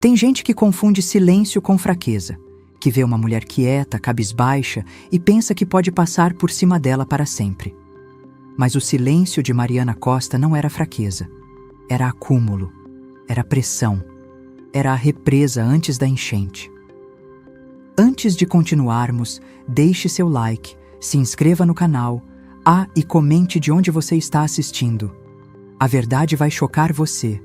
Tem gente que confunde silêncio com fraqueza, que vê uma mulher quieta, cabisbaixa e pensa que pode passar por cima dela para sempre. Mas o silêncio de Mariana Costa não era fraqueza. Era acúmulo, era pressão, era a represa antes da enchente. Antes de continuarmos, deixe seu like, se inscreva no canal, e comente de onde você está assistindo. A verdade vai chocar você.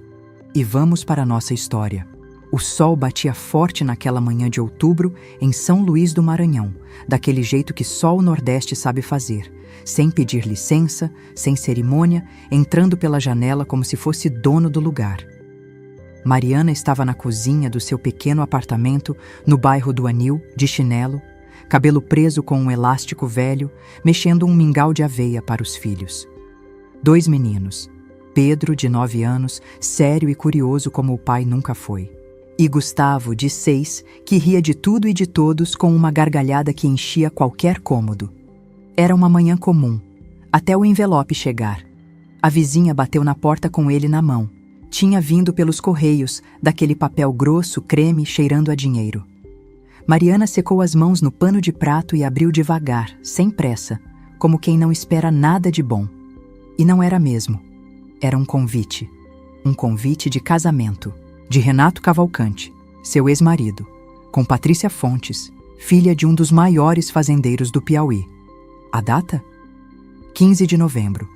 E vamos para a nossa história. O sol batia forte naquela manhã de outubro em São Luís do Maranhão, daquele jeito que só o Nordeste sabe fazer, sem pedir licença, sem cerimônia, entrando pela janela como se fosse dono do lugar. Mariana estava na cozinha do seu pequeno apartamento no bairro do Anil, de chinelo, cabelo preso com um elástico velho, mexendo um mingau de aveia para os filhos. 2 meninos, Pedro, de 9 anos, sério e curioso como o pai nunca foi, e Gustavo, de 6, que ria de tudo e de todos com uma gargalhada que enchia qualquer cômodo. Era uma manhã comum, até o envelope chegar. A vizinha bateu na porta com ele na mão. Tinha vindo pelos correios, daquele papel grosso, creme, cheirando a dinheiro. Mariana secou as mãos no pano de prato e abriu devagar, sem pressa, como quem não espera nada de bom. E não era mesmo. Era um convite de casamento, de Renato Cavalcante, seu ex-marido, com Patrícia Fontes, filha de um dos maiores fazendeiros do Piauí. A data? 15 de novembro,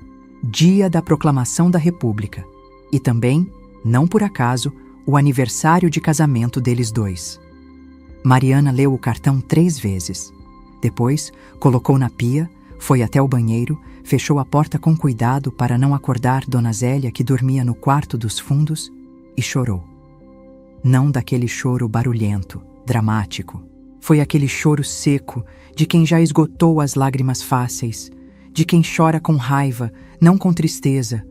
dia da proclamação da República, e também, não por acaso, o aniversário de casamento deles dois. Mariana leu o cartão 3 vezes. Depois, colocou na pia, foi até o banheiro, fechou a porta com cuidado para não acordar Dona Zélia, que dormia no quarto dos fundos, e chorou. Não daquele choro barulhento, dramático. Foi aquele choro seco de quem já esgotou as lágrimas fáceis, de quem chora com raiva, não com tristeza,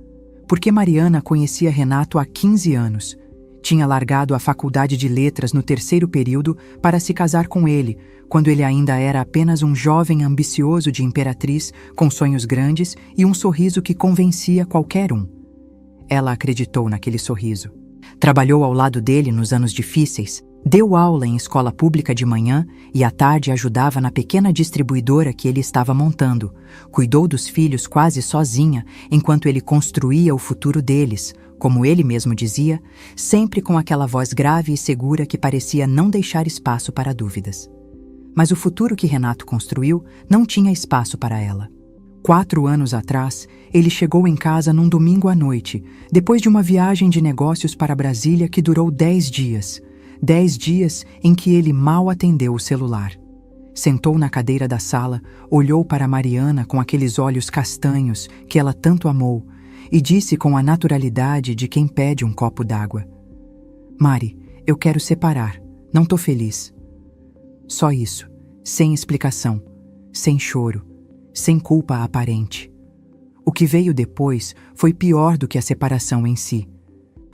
porque Mariana conhecia Renato há 15 anos. Tinha largado a faculdade de letras no 3º período para se casar com ele, quando ele ainda era apenas um jovem ambicioso de imperatriz, com sonhos grandes e um sorriso que convencia qualquer um. Ela acreditou naquele sorriso. Trabalhou ao lado dele nos anos difíceis, deu aula em escola pública de manhã e à tarde ajudava na pequena distribuidora que ele estava montando. Cuidou dos filhos quase sozinha, enquanto ele construía o futuro deles, como ele mesmo dizia, sempre com aquela voz grave e segura que parecia não deixar espaço para dúvidas. Mas o futuro que Renato construiu não tinha espaço para ela. 4 anos atrás, ele chegou em casa num domingo à noite, depois de uma viagem de negócios para Brasília que durou 10 dias. 10 dias em que ele mal atendeu o celular. Sentou na cadeira da sala, olhou para Mariana com aqueles olhos castanhos que ela tanto amou e disse com a naturalidade de quem pede um copo d'água: "Mari, eu quero separar, não tô feliz." Só isso, sem explicação, sem choro, sem culpa aparente. O que veio depois foi pior do que a separação em si.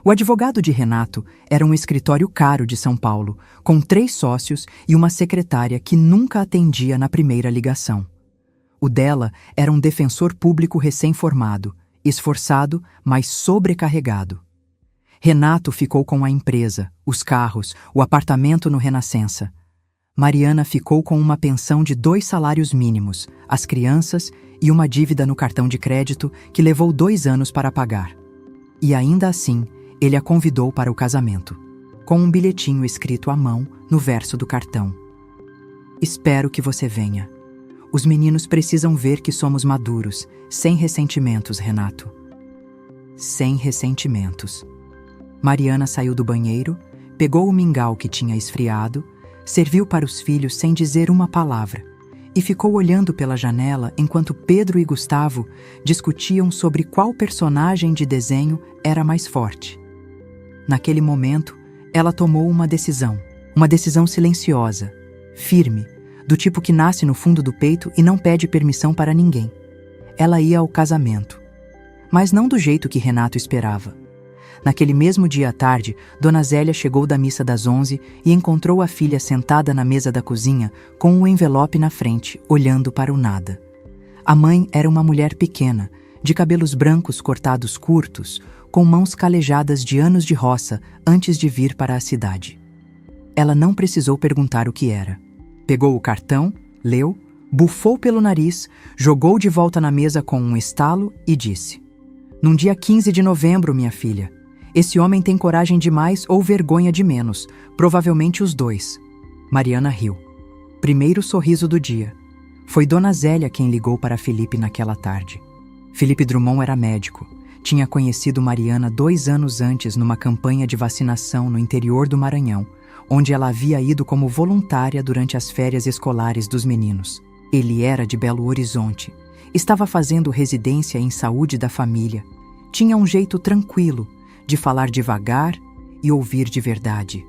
O advogado de Renato era um escritório caro de São Paulo, com 3 sócios e uma secretária que nunca atendia na primeira ligação. O dela era um defensor público recém-formado, esforçado, mas sobrecarregado. Renato ficou com a empresa, os carros, o apartamento no Renascença. Mariana ficou com uma pensão de 2 salários mínimos, as crianças e uma dívida no cartão de crédito que levou 2 anos para pagar. E ainda assim, ele a convidou para o casamento, com um bilhetinho escrito à mão no verso do cartão: "Espero que você venha. Os meninos precisam ver que somos maduros, sem ressentimentos, Renato." Sem ressentimentos. Mariana saiu do banheiro, pegou o mingau que tinha esfriado, serviu para os filhos sem dizer uma palavra e ficou olhando pela janela enquanto Pedro e Gustavo discutiam sobre qual personagem de desenho era mais forte. Naquele momento, ela tomou uma decisão silenciosa, firme, do tipo que nasce no fundo do peito e não pede permissão para ninguém. Ela ia ao casamento, mas não do jeito que Renato esperava. Naquele mesmo dia à tarde, Dona Zélia chegou da missa das 11 e encontrou a filha sentada na mesa da cozinha com um envelope na frente, olhando para o nada. A mãe era uma mulher pequena, de cabelos brancos cortados curtos, com mãos calejadas de anos de roça antes de vir para a cidade. Ela não precisou perguntar o que era. Pegou o cartão, leu, bufou pelo nariz, jogou de volta na mesa com um estalo e disse: "Num dia 15 de novembro, minha filha. Esse homem tem coragem demais ou vergonha de menos, provavelmente os dois." Mariana riu. Primeiro sorriso do dia. Foi Dona Zélia quem ligou para Felipe naquela tarde. Felipe Drummond era médico. Tinha conhecido Mariana 2 anos antes numa campanha de vacinação no interior do Maranhão, onde ela havia ido como voluntária durante as férias escolares dos meninos. Ele era de Belo Horizonte. Estava fazendo residência em saúde da família. Tinha um jeito tranquilo de falar devagar e ouvir de verdade.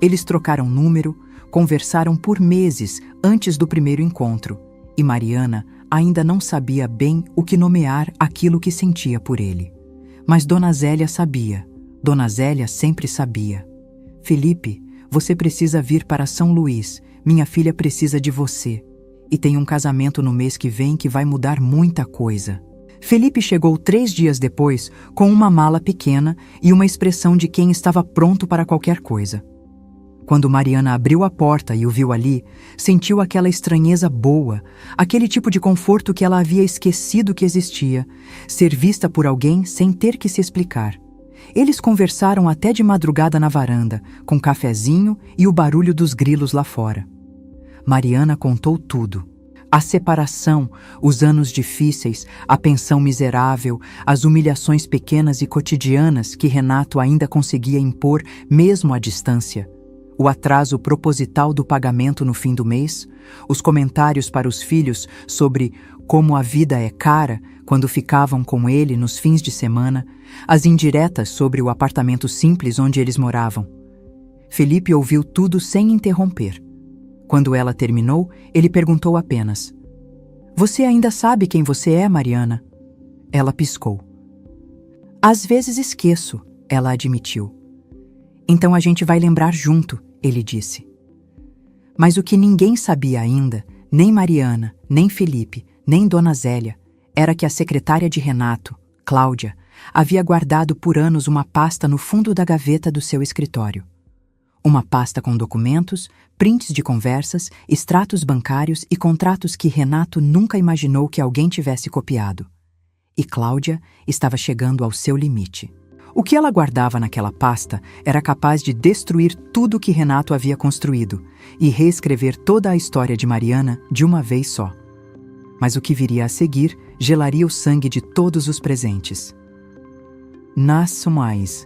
Eles trocaram número, conversaram por meses antes do primeiro encontro, e Mariana ainda não sabia bem o que nomear aquilo que sentia por ele. Mas Dona Zélia sabia. Dona Zélia sempre sabia. "Felipe, você precisa vir para São Luís. Minha filha precisa de você. E tem um casamento no mês que vem que vai mudar muita coisa." Felipe chegou 3 dias depois com uma mala pequena e uma expressão de quem estava pronto para qualquer coisa. Quando Mariana abriu a porta e o viu ali, sentiu aquela estranheza boa, aquele tipo de conforto que ela havia esquecido que existia, ser vista por alguém sem ter que se explicar. Eles conversaram até de madrugada na varanda, com cafezinho e o barulho dos grilos lá fora. Mariana contou tudo. A separação, os anos difíceis, a pensão miserável, as humilhações pequenas e cotidianas que Renato ainda conseguia impor mesmo à distância. O atraso proposital do pagamento no fim do mês, os comentários para os filhos sobre como a vida é cara quando ficavam com ele nos fins de semana, as indiretas sobre o apartamento simples onde eles moravam. Felipe ouviu tudo sem interromper. Quando ela terminou, ele perguntou apenas: "Você ainda sabe quem você é, Mariana?" Ela piscou. "Às vezes esqueço", ela admitiu. "Então a gente vai lembrar junto", ele disse. Mas o que ninguém sabia ainda, nem Mariana, nem Felipe, nem Dona Zélia, era que a secretária de Renato, Cláudia, havia guardado por anos uma pasta no fundo da gaveta do seu escritório. Uma pasta com documentos, prints de conversas, extratos bancários e contratos que Renato nunca imaginou que alguém tivesse copiado. E Cláudia estava chegando ao seu limite. O que ela guardava naquela pasta era capaz de destruir tudo o que Renato havia construído e reescrever toda a história de Mariana de uma vez só. Mas o que viria a seguir gelaria o sangue de todos os presentes. Nasce mais.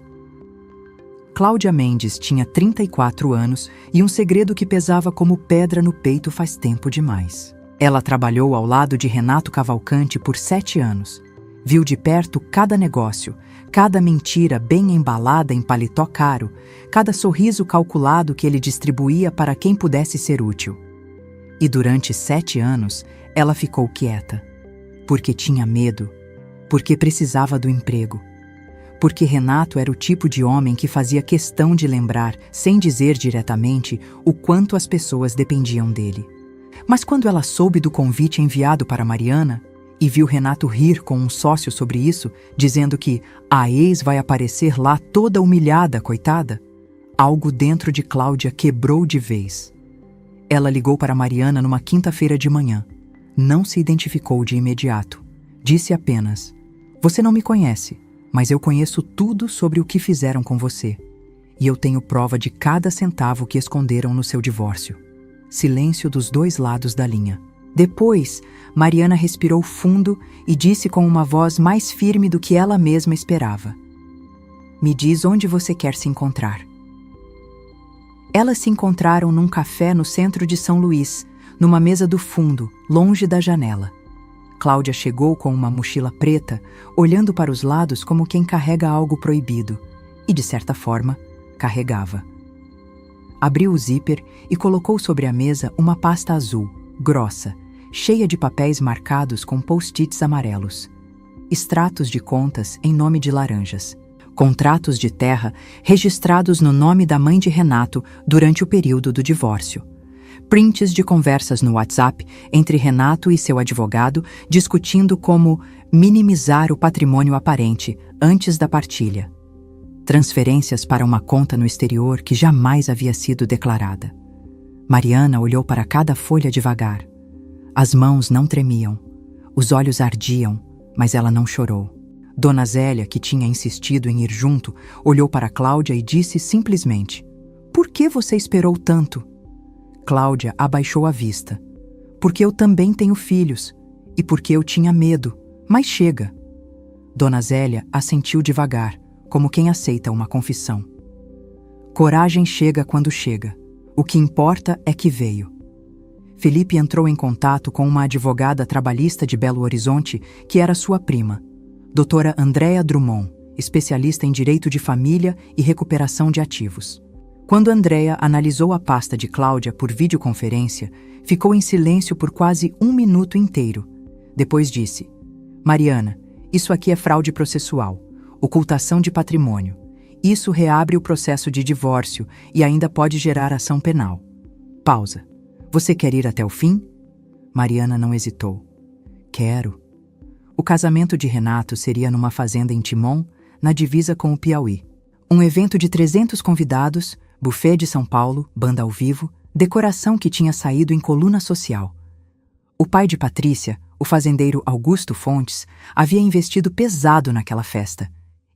Cláudia Mendes tinha 34 anos e um segredo que pesava como pedra no peito faz tempo demais. Ela trabalhou ao lado de Renato Cavalcante por 7 anos. Viu de perto cada negócio, cada mentira bem embalada em paletó caro, cada sorriso calculado que ele distribuía para quem pudesse ser útil. E durante 7 anos, ela ficou quieta. Porque tinha medo, porque precisava do emprego. Porque Renato era o tipo de homem que fazia questão de lembrar, sem dizer diretamente, o quanto as pessoas dependiam dele. Mas quando ela soube do convite enviado para Mariana, e viu Renato rir com um sócio sobre isso, dizendo que a ex vai aparecer lá toda humilhada, coitada, algo dentro de Cláudia quebrou de vez. Ela ligou para Mariana numa quinta-feira de manhã. Não se identificou de imediato. Disse apenas: "Você não me conhece, mas eu conheço tudo sobre o que fizeram com você. E eu tenho prova de cada centavo que esconderam no seu divórcio." Silêncio dos 2 lados da linha. Depois, Mariana respirou fundo e disse com uma voz mais firme do que ela mesma esperava: "Me diz onde você quer se encontrar." Elas se encontraram num café no centro de São Luís, numa mesa do fundo, longe da janela. Cláudia chegou com uma mochila preta, olhando para os lados como quem carrega algo proibido, e, de certa forma, carregava. Abriu o zíper e colocou sobre a mesa uma pasta azul, grossa, cheia de papéis marcados com post-its amarelos. Extratos de contas em nome de laranjas. Contratos de terra registrados no nome da mãe de Renato durante o período do divórcio. prints de conversas no WhatsApp entre Renato e seu advogado discutindo como minimizar o patrimônio aparente antes da partilha. Transferências para uma conta no exterior que jamais havia sido declarada. Mariana olhou para cada folha devagar. As mãos não tremiam, os olhos ardiam, mas ela não chorou. Dona Zélia, que tinha insistido em ir junto, olhou para Cláudia e disse simplesmente: "Por que você esperou tanto?" Cláudia abaixou a vista. "Porque eu também tenho filhos, e porque eu tinha medo, mas chega." Dona Zélia assentiu devagar, como quem aceita uma confissão. Coragem chega quando chega. O que importa é que veio. Felipe entrou em contato com uma advogada trabalhista de Belo Horizonte que era sua prima, doutora Andréa Drummond, especialista em direito de família e recuperação de ativos. Quando Andréa analisou a pasta de Cláudia por videoconferência, ficou em silêncio por quase 1 minuto inteiro. Depois disse: "Mariana, isso aqui é fraude processual, ocultação de patrimônio. Isso reabre o processo de divórcio e ainda pode gerar ação penal." Pausa. "Você quer ir até o fim?" Mariana não hesitou. "Quero." O casamento de Renato seria numa fazenda em Timon, na divisa com o Piauí. Um evento de 300 convidados, buffet de São Paulo, banda ao vivo, decoração que tinha saído em coluna social. O pai de Patrícia, o fazendeiro Augusto Fontes, havia investido pesado naquela festa.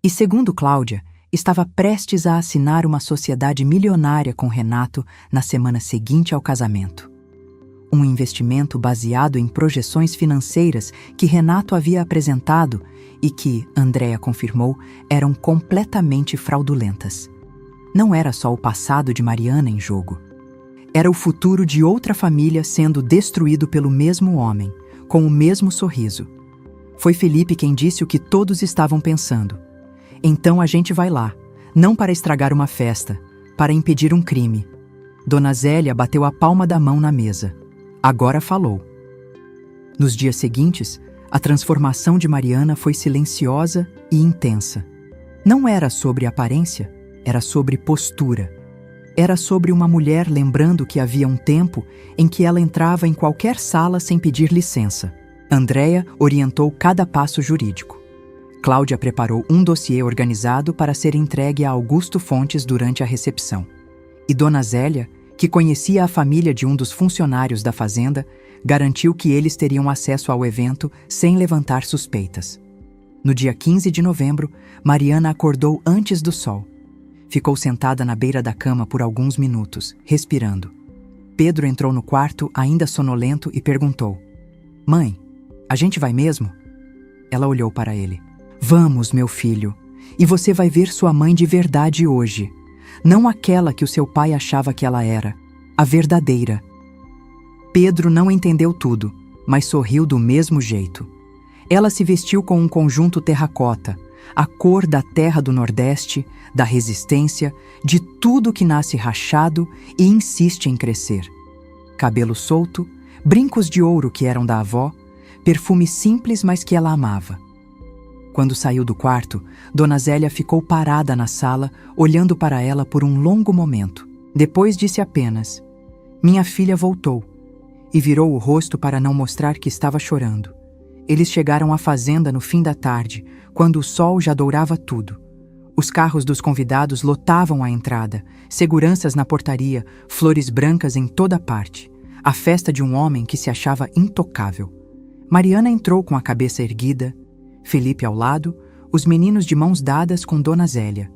E, segundo Cláudia, estava prestes a assinar uma sociedade milionária com Renato na semana seguinte ao casamento. Um investimento baseado em projeções financeiras que Renato havia apresentado e que, Andréa confirmou, eram completamente fraudulentas. Não era só o passado de Mariana em jogo. Era o futuro de outra família sendo destruído pelo mesmo homem, com o mesmo sorriso. Foi Felipe quem disse o que todos estavam pensando. "Então a gente vai lá, não para estragar uma festa, para impedir um crime." Dona Zélia bateu a palma da mão na mesa. Agora falou. Nos dias seguintes, a transformação de Mariana foi silenciosa e intensa. Não era sobre aparência, era sobre postura. Era sobre uma mulher lembrando que havia um tempo em que ela entrava em qualquer sala sem pedir licença. Andréa orientou cada passo jurídico. Cláudia preparou um dossiê organizado para ser entregue a Augusto Fontes durante a recepção. E Dona Zélia, que conhecia a família de um dos funcionários da fazenda, garantiu que eles teriam acesso ao evento sem levantar suspeitas. No dia 15 de novembro, Mariana acordou antes do sol. Ficou sentada na beira da cama por alguns minutos, respirando. Pedro entrou no quarto, ainda sonolento, e perguntou: "Mãe, a gente vai mesmo?" Ela olhou para ele. "Vamos, meu filho, e você vai ver sua mãe de verdade hoje. Não aquela que o seu pai achava que ela era, a verdadeira." Pedro não entendeu tudo, mas sorriu do mesmo jeito. Ela se vestiu com um conjunto terracota, a cor da terra do Nordeste, da resistência, de tudo que nasce rachado e insiste em crescer. Cabelo solto, brincos de ouro que eram da avó, perfume simples, mas que ela amava. Quando saiu do quarto, Dona Zélia ficou parada na sala, olhando para ela por um longo momento. Depois disse apenas: "Minha filha voltou", e virou o rosto para não mostrar que estava chorando. Eles chegaram à fazenda no fim da tarde, quando o sol já dourava tudo. Os carros dos convidados lotavam a entrada, seguranças na portaria, flores brancas em toda parte. A festa de um homem que se achava intocável. Mariana entrou com a cabeça erguida, Felipe ao lado, os meninos de mãos dadas com Dona Zélia.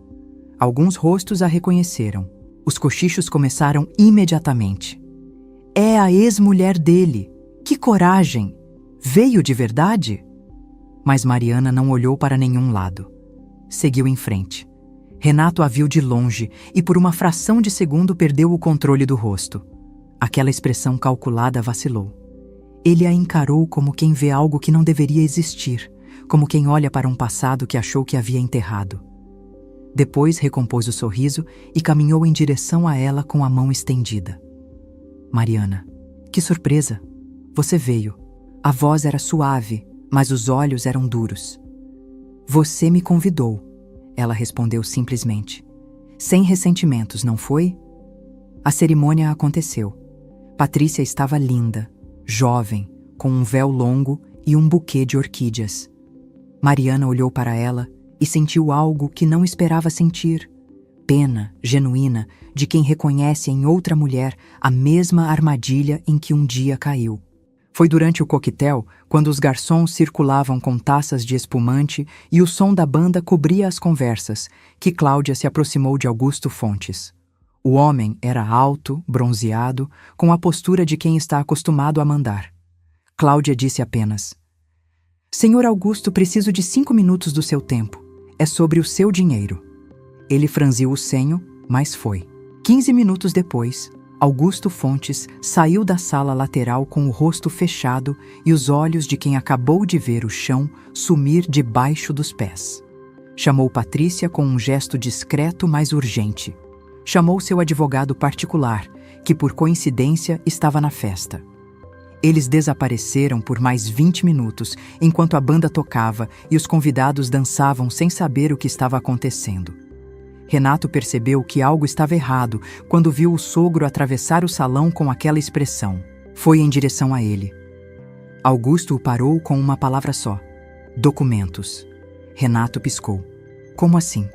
Alguns rostos a reconheceram. Os cochichos começaram imediatamente. "É a ex-mulher dele! Que coragem! Veio de verdade?" Mas Mariana não olhou para nenhum lado. Seguiu em frente. Renato a viu de longe e por uma fração de segundo perdeu o controle do rosto. Aquela expressão calculada vacilou. Ele a encarou como quem vê algo que não deveria existir, como quem olha para um passado que achou que havia enterrado. Depois recompôs o sorriso e caminhou em direção a ela com a mão estendida. "Mariana, que surpresa! Você veio." A voz era suave, mas os olhos eram duros. "Você me convidou", ela respondeu simplesmente. Sem ressentimentos, não foi? A cerimônia aconteceu. Patrícia estava linda, jovem, com um véu longo e um buquê de orquídeas. Mariana olhou para ela e sentiu algo que não esperava sentir. Pena genuína de quem reconhece em outra mulher a mesma armadilha em que um dia caiu. Foi durante o coquetel, quando os garçons circulavam com taças de espumante e o som da banda cobria as conversas, que Cláudia se aproximou de Augusto Fontes. O homem era alto, bronzeado, com a postura de quem está acostumado a mandar. Cláudia disse apenas: "Senhor Augusto, preciso de 5 minutos do seu tempo. É sobre o seu dinheiro." Ele franziu o senho, mas foi. 15 minutos depois, Augusto Fontes saiu da sala lateral com o rosto fechado e os olhos de quem acabou de ver o chão sumir debaixo dos pés. Chamou Patrícia com um gesto discreto, mas urgente. Chamou seu advogado particular, que por coincidência estava na festa. Eles desapareceram por mais 20 minutos, enquanto a banda tocava e os convidados dançavam sem saber o que estava acontecendo. Renato percebeu que algo estava errado quando viu o sogro atravessar o salão com aquela expressão. Foi em direção a ele. Augusto o parou com uma palavra só: documentos. Renato piscou. Como assim?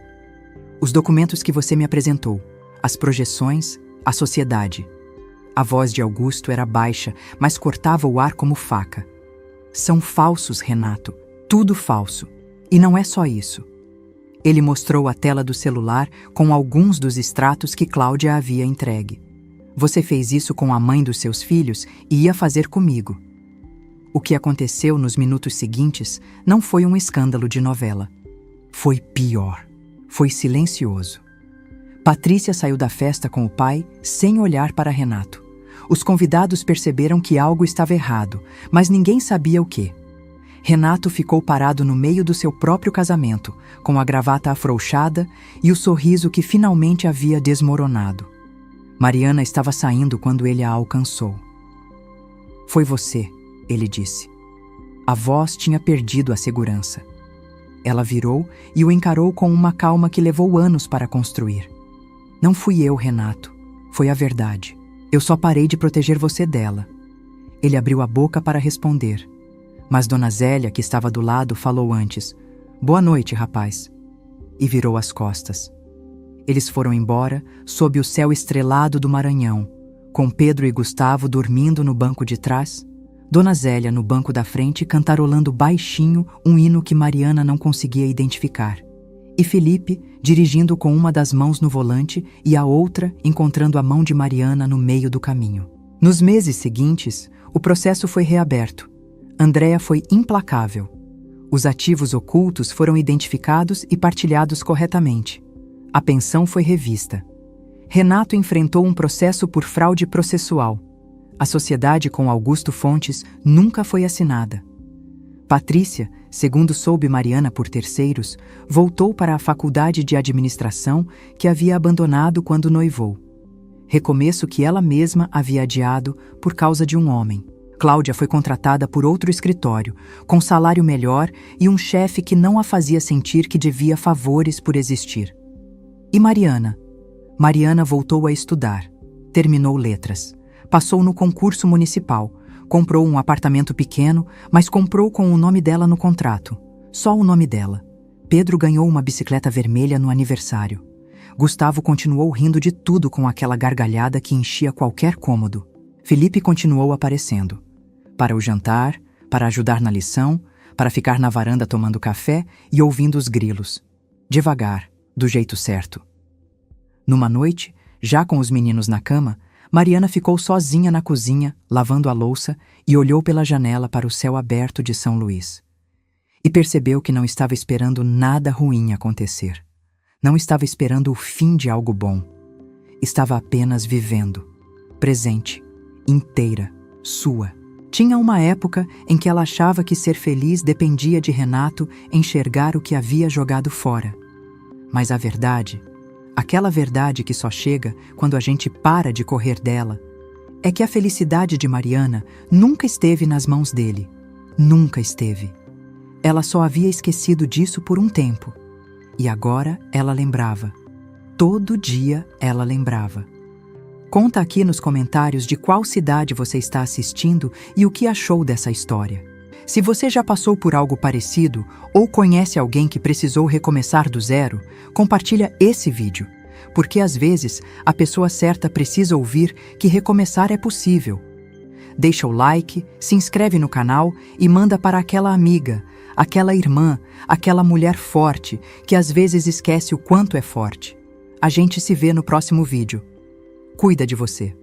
Os documentos que você me apresentou, as projeções, a sociedade. A voz de Augusto era baixa, mas cortava o ar como faca. São falsos, Renato. Tudo falso. E não é só isso. Ele mostrou a tela do celular com alguns dos extratos que Cláudia havia entregue. Você fez isso com a mãe dos seus filhos e ia fazer comigo. O que aconteceu nos minutos seguintes não foi um escândalo de novela. Foi pior. Foi silencioso. Patrícia saiu da festa com o pai sem olhar para Renato. Os convidados perceberam que algo estava errado, mas ninguém sabia o quê. Renato ficou parado no meio do seu próprio casamento, com a gravata afrouxada e o sorriso que finalmente havia desmoronado. Mariana estava saindo quando ele a alcançou. "Foi você", ele disse. A voz tinha perdido a segurança. Ela virou e o encarou com uma calma que levou anos para construir. "Não fui eu, Renato. Foi a verdade. Eu só parei de proteger você dela." Ele abriu a boca para responder. Mas Dona Zélia, que estava do lado, falou antes: "Boa noite, rapaz." E virou as costas. Eles foram embora, sob o céu estrelado do Maranhão, com Pedro e Gustavo dormindo no banco de trás, Dona Zélia no banco da frente cantarolando baixinho um hino que Mariana não conseguia identificar, e Felipe dirigindo com uma das mãos no volante e a outra encontrando a mão de Mariana no meio do caminho. Nos meses seguintes, o processo foi reaberto. Andréa foi implacável. Os ativos ocultos foram identificados e partilhados corretamente. A pensão foi revista. Renato enfrentou um processo por fraude processual. A sociedade com Augusto Fontes nunca foi assinada. Patrícia, segundo soube Mariana por terceiros, voltou para a faculdade de administração que havia abandonado quando noivou. Recomeço que ela mesma havia adiado por causa de um homem. Cláudia foi contratada por outro escritório, com salário melhor e um chefe que não a fazia sentir que devia favores por existir. E Mariana? Mariana voltou a estudar. Terminou letras. Passou no concurso municipal. Comprou um apartamento pequeno, mas comprou com o nome dela no contrato. Só o nome dela. Pedro ganhou uma bicicleta vermelha no aniversário. Gustavo continuou rindo de tudo com aquela gargalhada que enchia qualquer cômodo. Felipe continuou aparecendo. Para o jantar, para ajudar na lição, para ficar na varanda tomando café e ouvindo os grilos. Devagar, do jeito certo. Numa noite, já com os meninos na cama, Mariana ficou sozinha na cozinha, lavando a louça, e olhou pela janela para o céu aberto de São Luís. E percebeu que não estava esperando nada ruim acontecer. Não estava esperando o fim de algo bom. Estava apenas vivendo. Presente, inteira, sua. Tinha uma época em que ela achava que ser feliz dependia de Renato enxergar o que havia jogado fora. Mas a verdade, aquela verdade que só chega quando a gente para de correr dela, é que a felicidade de Mariana nunca esteve nas mãos dele. Nunca esteve. Ela só havia esquecido disso por um tempo. E agora ela lembrava. Todo dia ela lembrava. Conta aqui nos comentários de qual cidade você está assistindo e o que achou dessa história. Se você já passou por algo parecido ou conhece alguém que precisou recomeçar do zero, compartilha esse vídeo, porque às vezes a pessoa certa precisa ouvir que recomeçar é possível. Deixa o like, se inscreve no canal e manda para aquela amiga, aquela irmã, aquela mulher forte que às vezes esquece o quanto é forte. A gente se vê no próximo vídeo. Cuida de você.